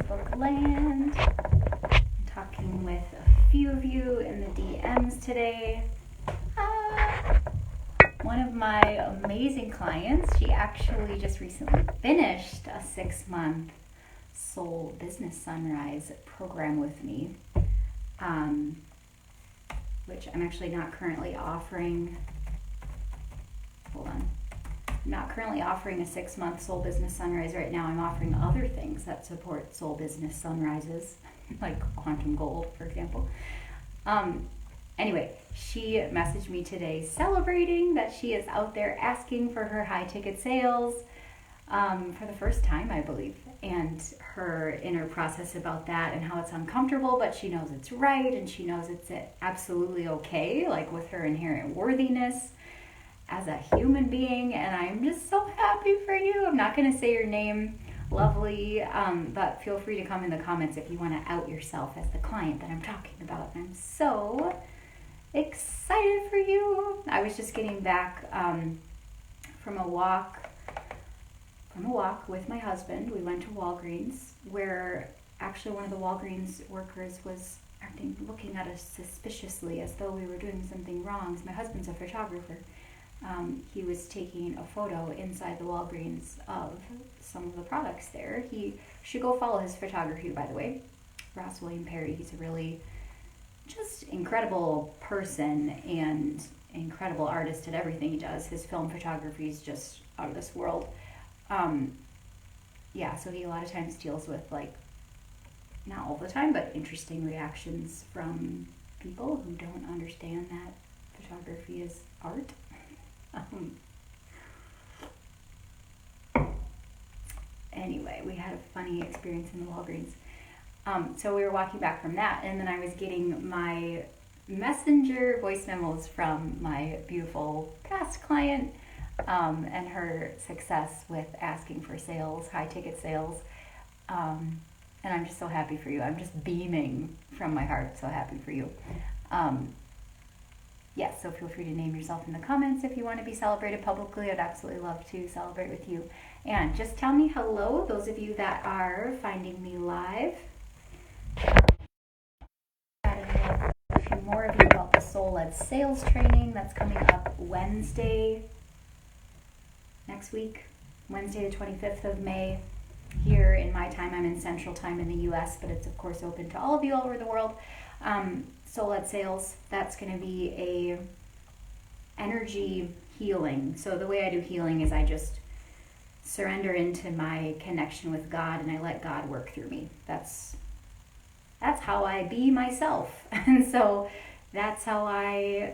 Facebook land. I'm talking with a few of you in the DMs today. One of my amazing clients, she actually just recently finished a 6-month Soul Business Sunrise program with me, which I'm actually not currently offering. Hold on. I'm not currently offering a 6-month Soul Business Sunrise right now. I'm offering other things that support Soul Business Sunrises, like Quantum Gold, for example. Anyway, she messaged me today celebrating that she is out there asking for her high ticket sales for the first time, I believe, and her inner process about that and how it's uncomfortable, but she knows it's right and she knows it's absolutely okay, like with her inherent worthiness as a human being. And I'm just so happy for you. I'm not going to say your name, lovely, but feel free to come in the comments if you want to out yourself as the client that I'm talking about. I'm so excited for you. I was just getting back from a walk with my husband. We went to Walgreens, where actually one of the Walgreens workers was looking at us suspiciously as though we were doing something wrong. My husband's a photographer. He was taking a photo inside the Walgreens of some of the products there. You should go follow his photography, by the way. Ross William Perry. He's a really just incredible person and incredible artist at everything he does. His film photography is just out of this world. So he a lot of times deals with, like, not all the time, but interesting reactions from people who don't understand that photography is art. Anyway, we had a funny experience in the Walgreens. So we were walking back from that, and then I was getting my messenger voice memos from my beautiful past client and her success with asking for sales, high ticket sales. And I'm just so happy for you. I'm just beaming from my heart, so happy for you. Yes, so feel free to name yourself in the comments if you want to be celebrated publicly. I'd absolutely love to celebrate with you. And just tell me hello, those of you that are finding me live. A few more of you about the Soul-Led Sales Training that's coming up Wednesday next week, Wednesday the 25th of May. Here in my time, I'm in Central Time in the US, but it's of course open to all of you all over the world. Soul-Led Sales, that's going to be a energy healing. So the way I do healing is I just surrender into my connection with God and I let God work through me. That's how I be myself. And so that's how I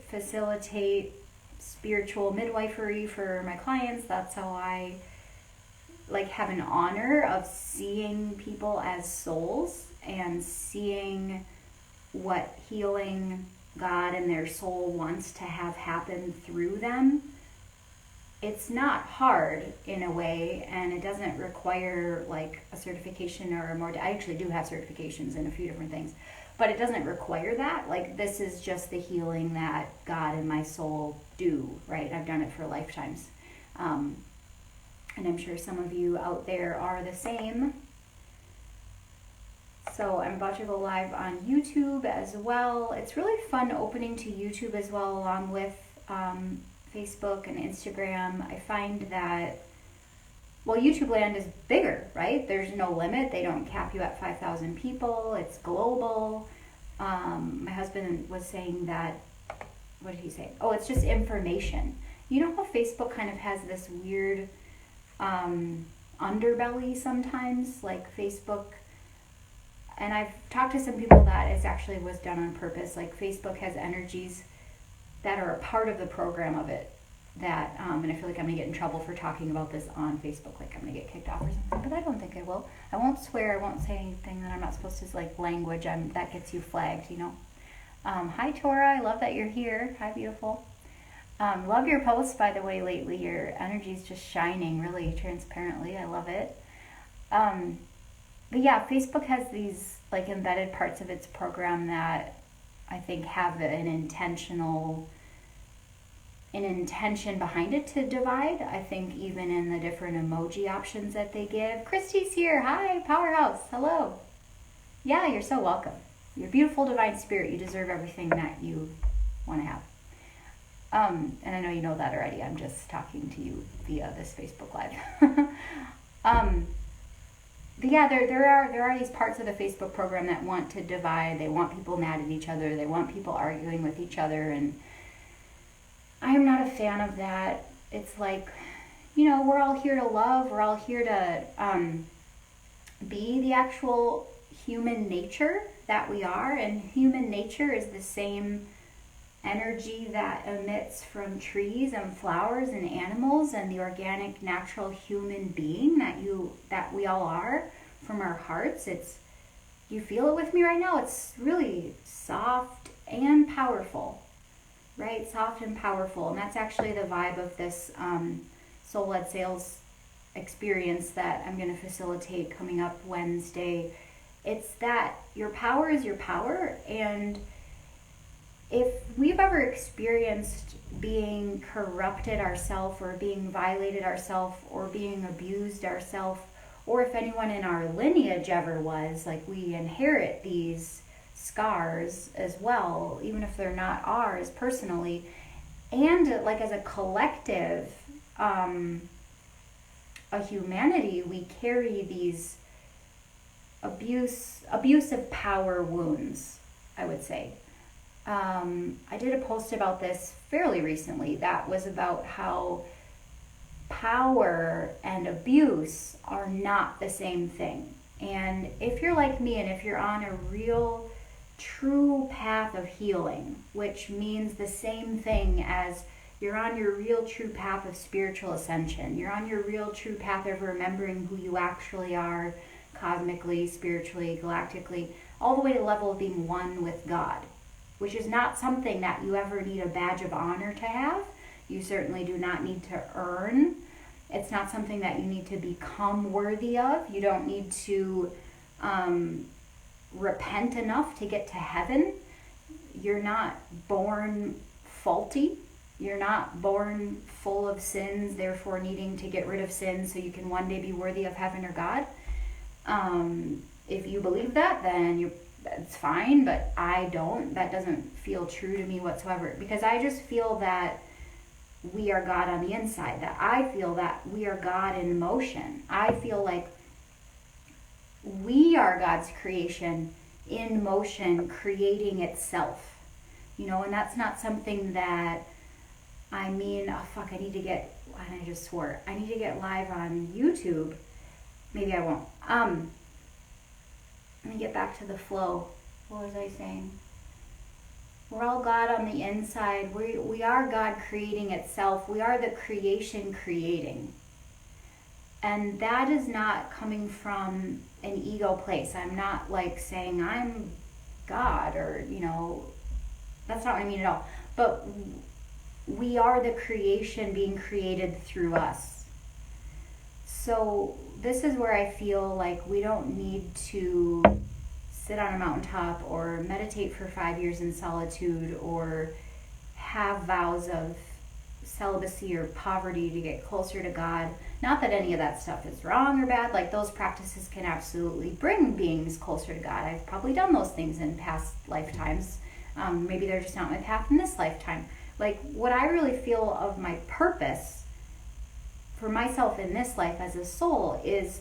facilitate spiritual midwifery for my clients. That's how I have an honor of seeing people as souls and seeing what healing God and their soul wants to have happen through them. It's not hard in a way, and it doesn't require like a certification or more. I actually do have certifications in a few different things, but it doesn't require that. Like, this is just the healing that God and my soul do, right? I've done it for lifetimes. And I'm sure some of you out there are the same. So I'm about to go live on YouTube as well. It's really fun opening to YouTube as well, along with Facebook and Instagram. I find that, YouTube land is bigger, right? There's no limit. They don't cap you at 5,000 people. It's global. My husband was saying that, what did he say? Oh, it's just information. You know how Facebook kind of has this weird underbelly sometimes, like Facebook, and I've talked to some people that it actually was done on purpose. Like, Facebook has energies that are a part of the program of it that, and I feel like I'm gonna get in trouble for talking about this on Facebook, like I'm gonna get kicked off or something, but I don't think I will. I won't swear, I won't say anything that I'm not supposed to, like language, that gets you flagged, you know. Hi Tora, I love that you're here. Hi, beautiful. Love your posts, by the way, lately. Your energy is just shining really transparently. I love it. But yeah, Facebook has these like embedded parts of its program that I think have an intentional an intention behind it to divide. I think even in the different emoji options that they give. Christy's here. Hi, Powerhouse. Hello. Yeah, you're so welcome. You're a beautiful divine spirit. You deserve everything that you want to have. And I know you know that already. I'm just talking to you via this Facebook Live. But yeah, there are these parts of the Facebook program that want to divide. They want people mad at each other. They want people arguing with each other, and I am not a fan of that. It's like, we're all here to love. We're all here to be the actual human nature that we are, and human nature is the same energy that emits from trees and flowers and animals and the organic natural human being that we all are from our hearts. You feel it with me right now. It's really soft and powerful, right? Soft and powerful. And that's actually the vibe of this soul-led sales experience that I'm going to facilitate coming up Wednesday. It's that your power is your power, and if we've ever experienced being corrupted ourselves or being violated ourselves or being abused ourselves, or if anyone in our lineage ever was, like, we inherit these scars as well, even if they're not ours personally, and like as a collective, a humanity, we carry these abusive power wounds, I would say. I did a post about this fairly recently that was about how power and abuse are not the same thing. And if you're like me and if you're on a real, true path of healing, which means the same thing as you're on your real, true path of spiritual ascension, you're on your real, true path of remembering who you actually are cosmically, spiritually, galactically, all the way to the level of being one with God, which is not something that you ever need a badge of honor to have. You certainly do not need to earn. It's not something that you need to become worthy of. You don't need to repent enough to get to heaven. You're not born faulty. You're not born full of sins, therefore needing to get rid of sins so you can one day be worthy of heaven or God. If you believe that, then that's fine, but I don't. That doesn't feel true to me whatsoever, because I just feel that we are God on the inside, that I feel that we are God in motion. I feel like we are God's creation in motion, creating itself, and that's not something that, I need to get live on YouTube. Maybe I won't. Let me get back to the flow. What was I saying? We're all God on the inside. We are God creating itself. We are the creation creating. And that is not coming from an ego place. I'm not like saying I'm God or, that's not what I mean at all. But we are the creation being created through us. So this is where I feel like we don't need to sit on a mountaintop or meditate for 5 years in solitude or have vows of celibacy or poverty to get closer to God. Not that any of that stuff is wrong or bad. Like, those practices can absolutely bring beings closer to God. I've probably done those things in past lifetimes. Maybe they're just not my path in this lifetime. Like, what I really feel of my purpose for myself in this life as a soul is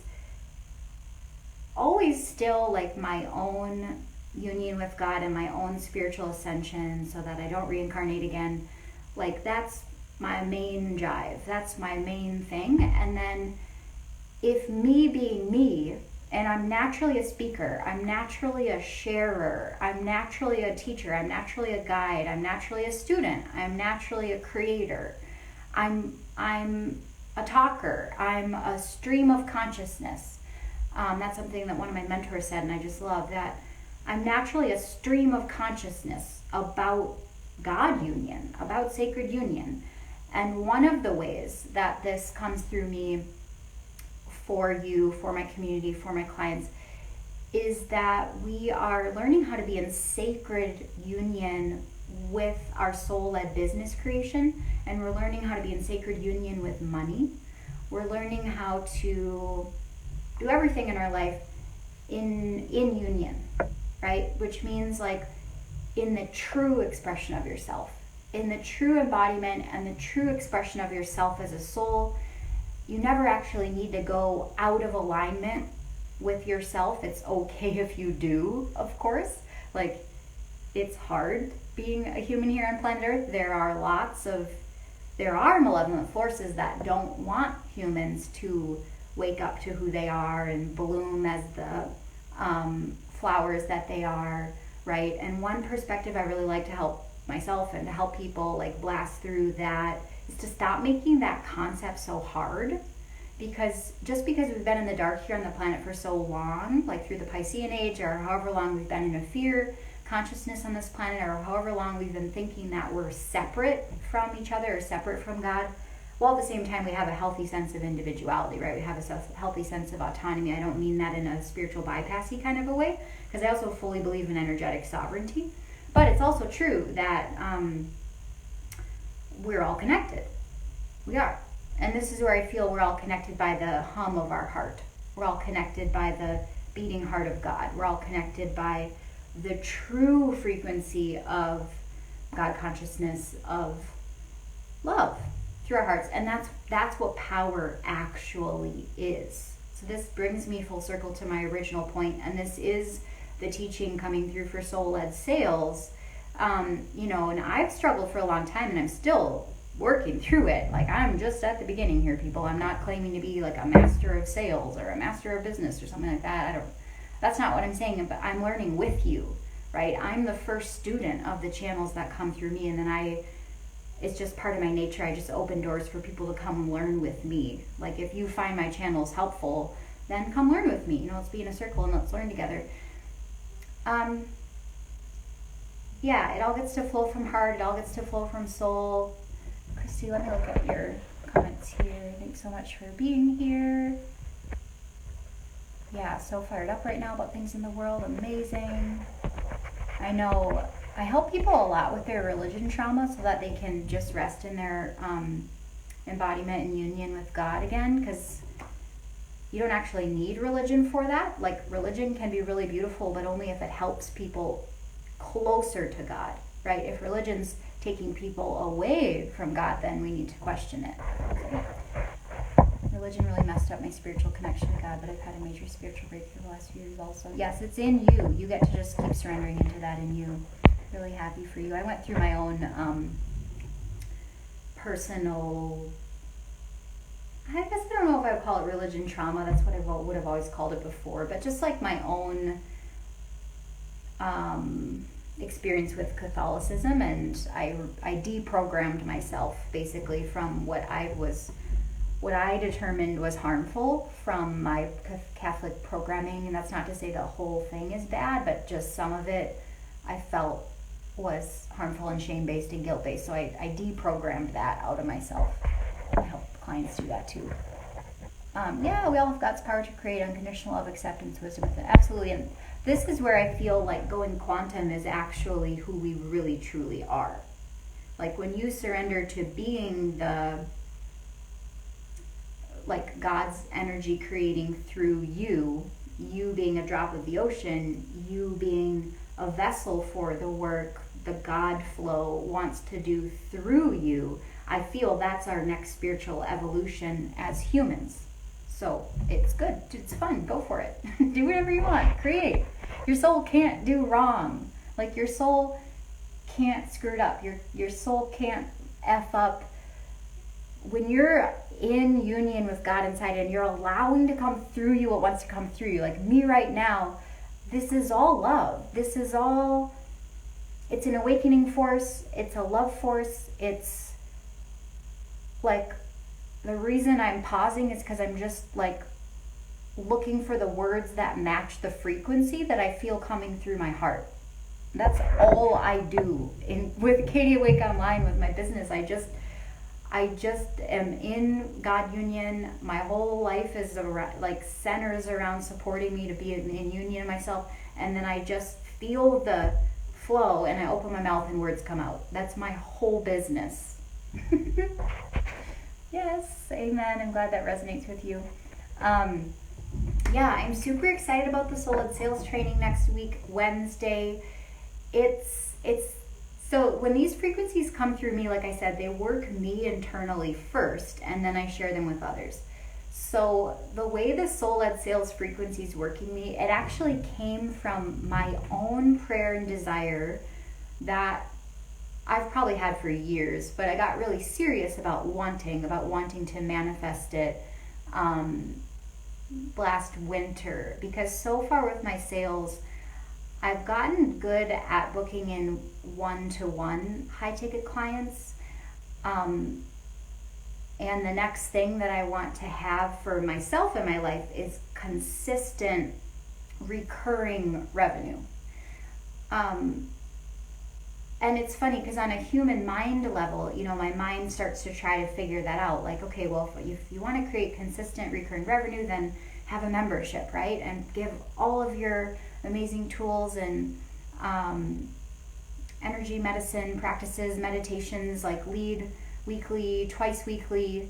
always still like my own union with God and my own spiritual ascension so that I don't reincarnate again. Like, that's my main drive. That's my main thing. And then if me being me, and I'm naturally a speaker, I'm naturally a sharer, I'm naturally a teacher, I'm naturally a guide, I'm naturally a student, I'm naturally a creator, I'm a talker, I'm a stream of consciousness. That's something that one of my mentors said, and I just love that. I'm naturally a stream of consciousness about God union, about sacred union. And one of the ways that this comes through me for you, for my community, for my clients, is that we are learning how to be in sacred union with our soul-led business creation, and we're learning how to be in sacred union with money. We're learning how to do everything in our life in union, right? Which means like in the true expression of yourself, in the true embodiment and the true expression of yourself as a soul. You never actually need to go out of alignment with yourself. It's okay if you do, of course. Like, it's hard being a human here on planet Earth. There are malevolent forces that don't want humans to wake up to who they are and bloom as the flowers that they are, right? And one perspective I really like to help myself and to help people like blast through that is to stop making that concept so hard. Because just because we've been in the dark here on the planet for so long, like through the Piscean age, or however long we've been in a fear consciousness on this planet, or however long we've been thinking that we're separate from each other or separate from God, while at the same time we have a healthy sense of individuality, right? We have a healthy sense of autonomy. I don't mean that in a spiritual bypassy kind of a way, because I also fully believe in energetic sovereignty. But it's also true that we're all connected. We are. And this is where I feel we're all connected by the hum of our heart. We're all connected by the beating heart of God. We're all connected by the true frequency of God consciousness, of love through our hearts. And that's what power actually is. So this brings me full circle to my original point, and this is the teaching coming through for soul-led sales. And I've struggled for a long time, and I'm still working through it. Like, I'm just at the beginning here, people. I'm not claiming to be like a master of sales or a master of business or something like that. That's not what I'm saying, but I'm learning with you, right? I'm the first student of the channels that come through me, and then it's just part of my nature. I just open doors for people to come learn with me. Like, if you find my channels helpful, then come learn with me. Let's be in a circle and let's learn together. It all gets to flow from heart. It all gets to flow from soul. Christy, let me look at your comments here. Thanks so much for being here. Yeah, so fired up right now about things in the world. Amazing. I know I help people a lot with their religion trauma so that they can just rest in their embodiment and union with God again, because you don't actually need religion for that. Like, religion can be really beautiful, but only if it helps people closer to God, right? If religion's taking people away from God, then we need to question it. Religion really messed up my spiritual connection to God, but I've had a major spiritual breakthrough the last few years also. Yes, it's in you. You get to just keep surrendering into that in you. Really happy for you. I went through my own personal, I guess I don't know if I would call it religion trauma. That's what I would have always called it before, but just like my own experience with Catholicism, and I deprogrammed myself basically from what I determined was harmful from my Catholic programming. And that's not to say the whole thing is bad, but just some of it I felt was harmful and shame-based and guilt-based. So I deprogrammed that out of myself. I help clients do that too. We all have God's power to create unconditional love, acceptance, wisdom within. Absolutely. And this is where I feel like going quantum is actually who we really truly are. Like, when you surrender to being God's energy creating through you being a drop of the ocean, you being a vessel for the work the God flow wants to do through you, I feel that's our next spiritual evolution as humans. So it's good. It's fun. Go for it. Do whatever you want. Create. Your soul can't do wrong. Like, your soul can't screw it up. Your soul can't F up. When you're in union with God inside and you're allowing to come through you what wants to come through you, like me right now, this is all love. This is all, it's an awakening force. It's a love force. It's like, the reason I'm pausing is because I'm just like looking for the words that match the frequency that I feel coming through my heart. That's all I do with Katie Awake Online, with my business. I just am in God union. My whole life is centers around supporting me to be in union myself, and then I just feel the flow, and I open my mouth and words come out. That's my whole business. Yes, amen. I'm glad that resonates with you. Yeah, I'm super excited about the Soul-Led Sales Training next week, Wednesday. It's so when these frequencies come through me, like I said, they work me internally first, and then I share them with others. So the way the Soul-Led Sales frequencies working me, it actually came from my own prayer and desire that I've probably had for years, but I got really serious about wanting to manifest it last winter, because so far with my sales, I've gotten good at booking in one-to-one high-ticket clients. And the next thing that I want to have for myself in my life is consistent, recurring revenue. And it's funny because on a human mind level, my mind starts to try to figure that out. Like, okay, well, if you want to create consistent recurring revenue, then have a membership, right? And give all of your amazing tools and energy medicine practices, meditations, like lead weekly, twice weekly,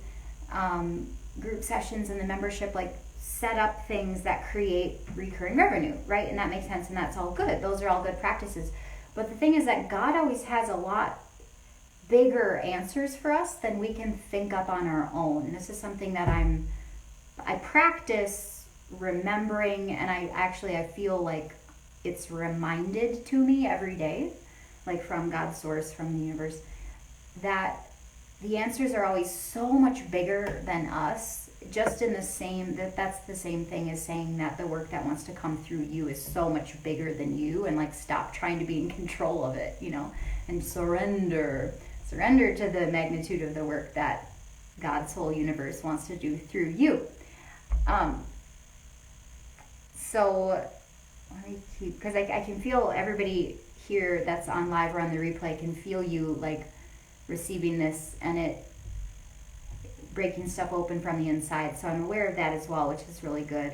group sessions in the membership, like set up things that create recurring revenue, right? And that makes sense, and that's all good. Those are all good practices. But the thing is that God always has a lot bigger answers for us than we can think up on our own. This is something that I practice remembering, and I feel like it's reminded to me every day, like from God's source, from the universe, that the answers are always so much bigger than us. Just in the same, that's the same thing as saying that the work that wants to come through you is so much bigger than you, and like stop trying to be in control of it, and surrender to the magnitude of the work that God's whole universe wants to do through you. So let me keep, because I can feel everybody here that's on live or on the replay can feel you like receiving this, and it breaking stuff open from the inside. So I'm aware of that as well, which is really good.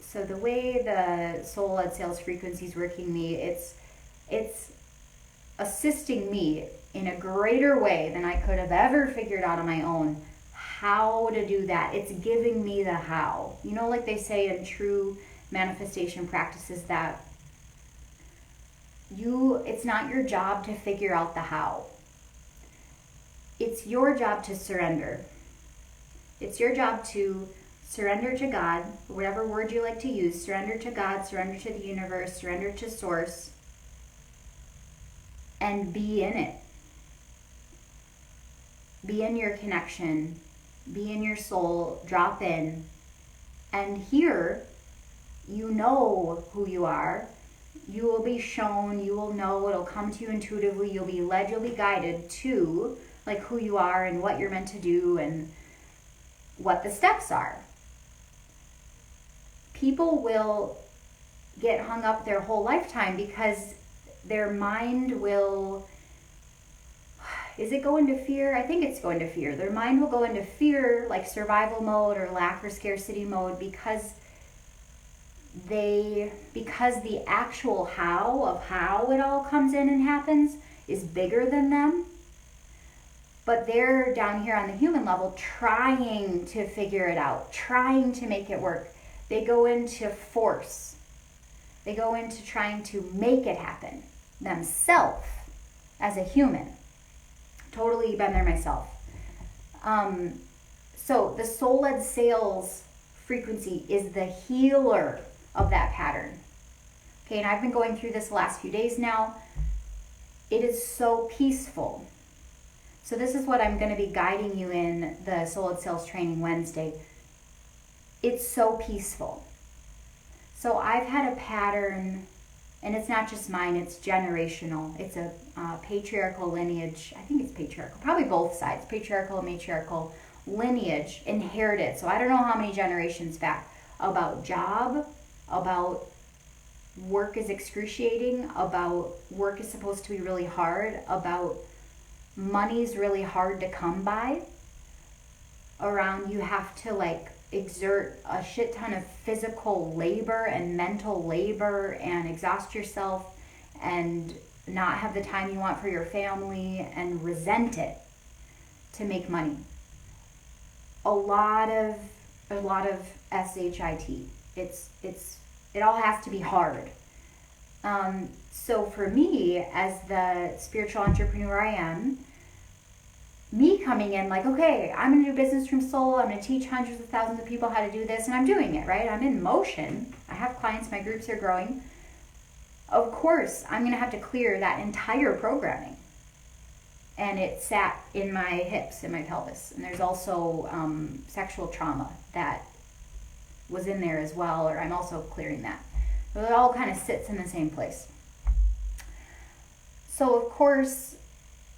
So the way the Soul-Led Sales frequency is working me, it's assisting me in a greater way than I could have ever figured out on my own how to do that. It's giving me the how. Like they say in true manifestation practices, that it's not your job to figure out the how. It's your job to surrender. It's your job to surrender to God, whatever word you like to use, surrender to God, surrender to the universe, surrender to source, and be in it. Be in your connection, be in your soul, drop in, and here you know who you are. You will be shown, you will know, it'll come to you intuitively, you'll be led, you'll be guided to like who you are and what you're meant to do and what the steps are. People will get hung up their whole lifetime because their mind will, is it go into fear? I think it's going to fear. Their mind will go into fear, like survival mode or lack or scarcity mode, because the actual how it all comes in and happens is bigger than them. But they're down here on the human level trying to figure it out, trying to make it work. They go into force. They go into trying to make it happen themselves as a human. Totally been there myself. So the Soul-Led Sales frequency is the healer of that pattern. Okay, and I've been going through this the last few days now. It is so peaceful. So this is what I'm going to be guiding you in the Soul-Led Sales Training Wednesday. It's so peaceful. So I've had a pattern, and it's not just mine, it's generational. It's a patriarchal lineage. I think it's patriarchal, probably both sides, patriarchal and matriarchal lineage, inherited. So I don't know how many generations back, about job, about work is excruciating, about work is supposed to be really hard, about money's really hard to come by, around you have to like exert a shit ton of physical labor and mental labor and exhaust yourself and not have the time you want for your family and resent it to make money. A lot of SHIT. It all has to be hard. So for me, as the spiritual entrepreneur I am, me coming in like, okay, I'm going to do business from soul. I'm going to teach hundreds of thousands of people how to do this, and I'm doing it, right? I'm in motion. I have clients. My groups are growing. Of course, I'm going to have to clear that entire programming. And it sat in my hips, in my pelvis. And there's also sexual trauma that was in there as well, or I'm also clearing that. So it all kind of sits in the same place. So of course,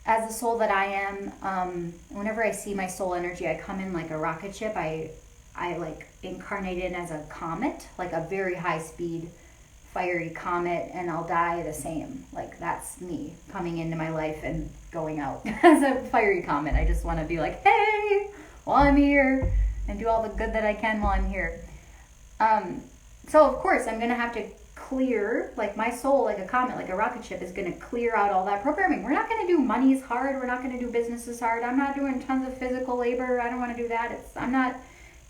as the soul that I am, whenever I see my soul energy, I come in like a rocket ship. I like incarnated as a comet, like a very high speed, fiery comet, and I'll die the same. Like that's me coming into my life and going out as a fiery comet. I just want to be like, hey, while I'm here, and do all the good that I can while I'm here. So of course I'm gonna have to clear, like my soul, like a comet, like a rocket ship, is going to clear out all that programming. We're not going to do money is hard. We're not going to do business is hard. I'm not doing tons of physical labor. I don't want to do that. I'm not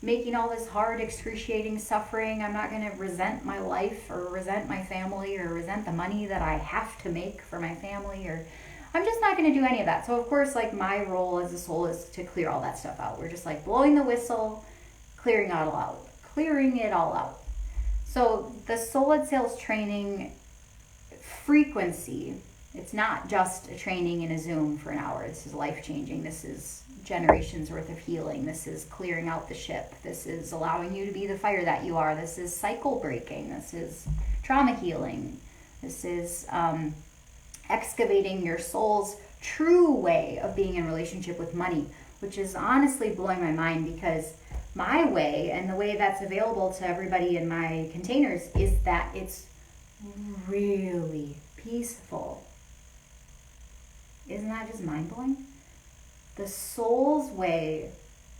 making all this hard, excruciating suffering. I'm not going to resent my life or resent my family or resent the money that I have to make for my family, or I'm just not going to do any of that. So of course, like my role as a soul is to clear all that stuff out. We're just like blowing the whistle, clearing it all out. So the Soul-Led Sales training frequency, it's not just a training in a Zoom for an hour. This is life-changing. This is generations worth of healing. This is clearing out the ship. This is allowing you to be the fire that you are. This is cycle breaking. This is trauma healing. This is excavating your soul's true way of being in relationship with money, which is honestly blowing my mind, because my way and the way that's available to everybody in my containers is that it's really peaceful. Isn't that just mind-blowing? The soul's way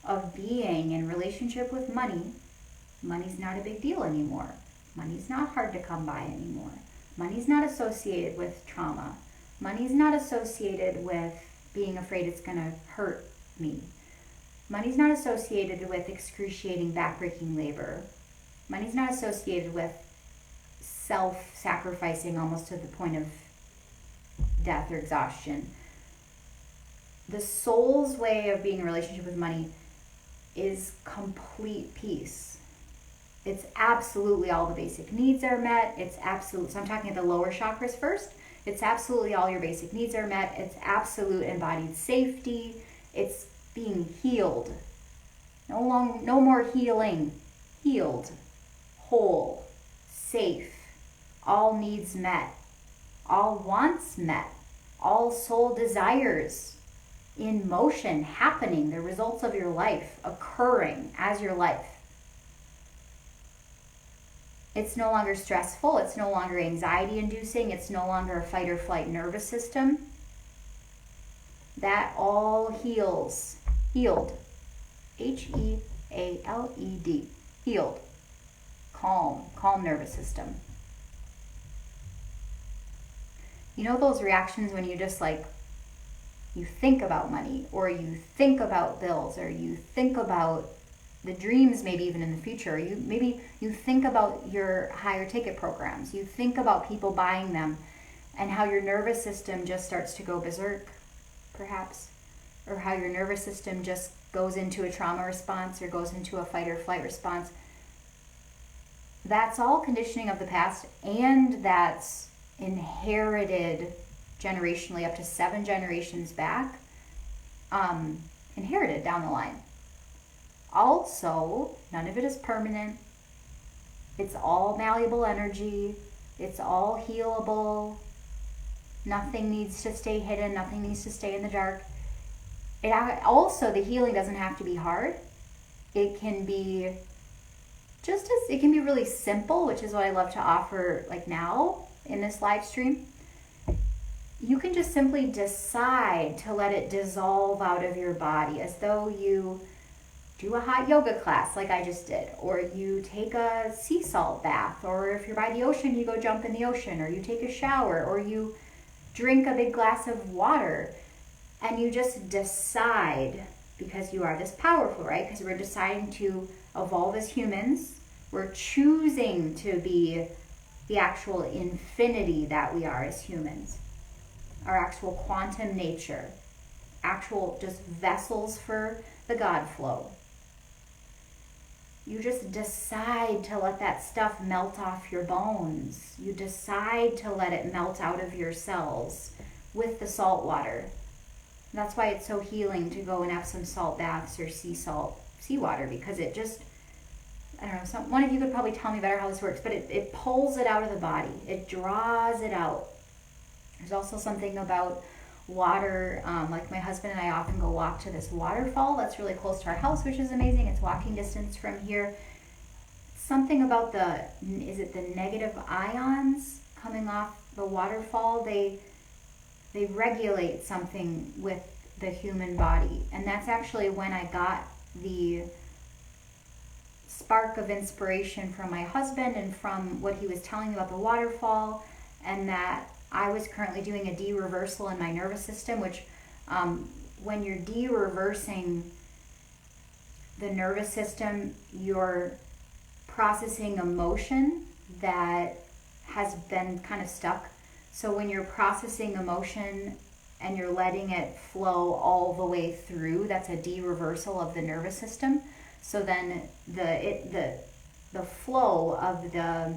of being in relationship with money, money's not a big deal anymore. Money's not hard to come by anymore. Money's not associated with trauma. Money's not associated with being afraid it's going to hurt me. Money's not associated with excruciating, backbreaking labor. Money's not associated with self-sacrificing almost to the point of death or exhaustion. The soul's way of being in a relationship with money is complete peace. It's absolutely all the basic needs are met. It's absolute. So I'm talking at the lower chakras first. It's absolutely all your basic needs are met. It's absolute embodied safety. It's being healed. No more healing. Healed. Whole. Safe. All needs met. All wants met. All soul desires in motion, happening. The results of your life occurring as your life. It's no longer stressful. It's no longer anxiety inducing. It's no longer a fight or flight nervous system. That all heals. Healed. Healed. Healed. Calm nervous system. You know those reactions when you just like, you think about money, or you think about bills, or you think about the dreams, maybe even in the future. You think about your higher ticket programs. You think about people buying them, and how your nervous system just starts to go berserk, perhaps, or how your nervous system just goes into a trauma response or goes into a fight or flight response. That's all conditioning of the past, and that's inherited generationally up to 7 generations back, inherited down the line. Also, none of it is permanent. It's all malleable energy. It's all healable. Nothing needs to stay hidden. Nothing needs to stay in the dark. Also, the healing doesn't have to be hard. It can be it can be really simple, which is what I love to offer like now in this live stream. You can just simply decide to let it dissolve out of your body, as though you do a hot yoga class like I just did, or you take a sea salt bath, or if you're by the ocean, you go jump in the ocean, or you take a shower, or you drink a big glass of water, and you just decide, because you are this powerful, right? Because we're deciding to evolve as humans. We're choosing to be the actual infinity that we are as humans, our actual quantum nature, actual just vessels for the God flow. You just decide to let that stuff melt off your bones. You decide to let it melt out of your cells with the salt water. That's why it's so healing to go and have some salt baths or seawater, because it just, I don't know, one of you could probably tell me better how this works, but it pulls it out of the body. It draws it out. There's also something about water, like my husband and I often go walk to this waterfall that's really close to our house, which is amazing. It's walking distance from here. Something about is it the negative ions coming off the waterfall? They regulate something with the human body. And that's actually when I got the spark of inspiration from my husband and from what he was telling me about the waterfall, and that I was currently doing a de-reversal in my nervous system, which when you're de-reversing the nervous system, you're processing emotion that has been kind of stuck. So when you're processing emotion and you're letting it flow all the way through, that's a de-reversal of the nervous system. So then the flow of the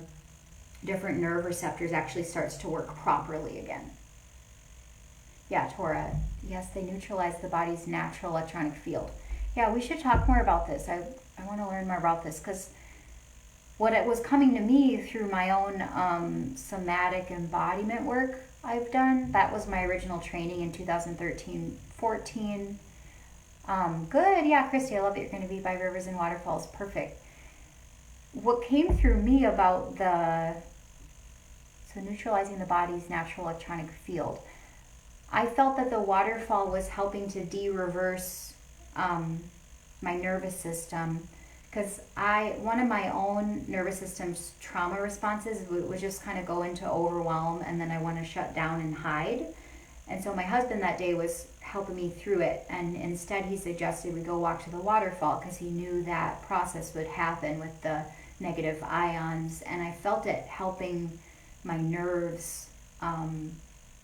different nerve receptors actually starts to work properly again. Yeah, Tora. Yes, they neutralize the body's natural electronic field. Yeah, we should talk more about this. I want to learn more about this, because what it was coming to me through my own somatic embodiment work I've done, that was my original training in 2013-14. Good, yeah, Christy, I love that you're going to be by rivers and waterfalls. Perfect. What came through me about neutralizing the body's natural electronic field, I felt that the waterfall was helping to de-reverse my nervous system, because one of my own nervous system's trauma responses would just kind of go into overwhelm, and then I want to shut down and hide. And so my husband that day was helping me through it, and instead he suggested we go walk to the waterfall, because he knew that process would happen with the negative ions, and I felt it helping my nerves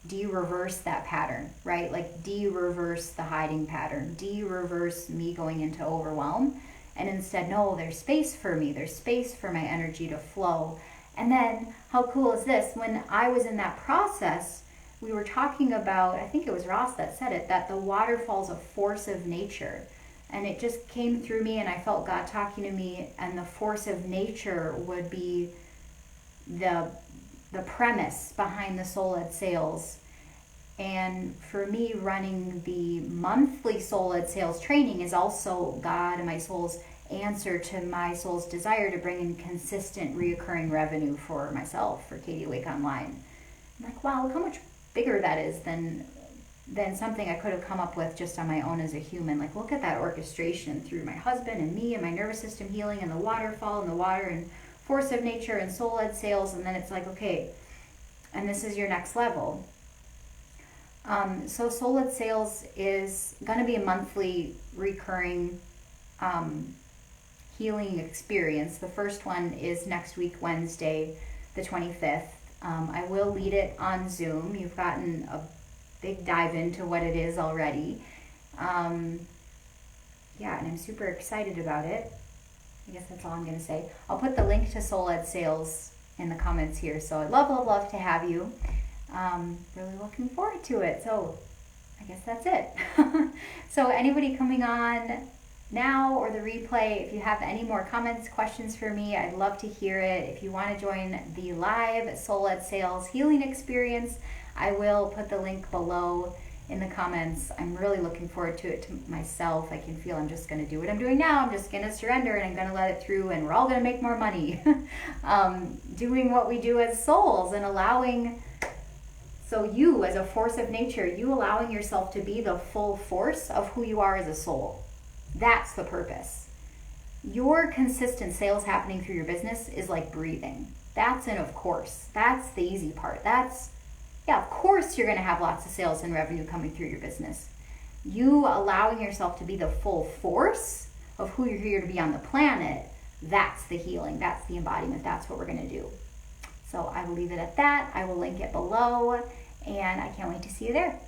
de-reverse that pattern, right? Like de-reverse the hiding pattern, de-reverse me going into overwhelm, and instead, no, there's space for me, there's space for my energy to flow. And then, how cool is this? When I was in that process, we were talking about, I think it was Ross that said it, that the waterfall's a force of nature. And it just came through me, and I felt God talking to me, and the force of nature would be the premise behind the Soul Ed Sales. And for me, running the monthly Soul Ed Sales training is also God and my soul's answer to my soul's desire to bring in consistent, reoccurring revenue for myself, for Katie Awake Online. I'm like, wow, look how much bigger that is than something I could have come up with just on my own as a human. Like, look at that orchestration through my husband and me and my nervous system healing and the waterfall and the water and force of nature and Soul Ed Sales. And then it's like, okay, and this is your next level. So Soul Ed Sales is going to be a monthly recurring healing experience. The first one is next week, Wednesday, the 25th. I will lead it on Zoom. You've gotten a big dive into what it is already. Yeah, and I'm super excited about it. I guess that's all I'm going to say. I'll put the link to Soul Ed Sales in the comments here. So I'd love, love, love to have you. Really looking forward to it. So I guess that's it. So anybody coming on now or the replay, if you have any more comments, questions for me, I'd love to hear it. If you want to join the live Soul Ed Sales healing experience, I will put the link below in the comments. I'm really looking forward to it to myself. I can feel I'm just going to do what I'm doing now. I'm just going to surrender, and I'm going to let it through, and we're all going to make more money. Doing what we do as souls and allowing, so you as a force of nature, you allowing yourself to be the full force of who you are as a soul. That's the purpose. Your consistent sales happening through your business is like breathing. That's an of course. That's the easy part. Yeah, of course you're going to have lots of sales and revenue coming through your business. You allowing yourself to be the full force of who you're here to be on the planet, that's the healing. That's the embodiment. That's what we're going to do. So I will leave it at that. I will link it below, and I can't wait to see you there.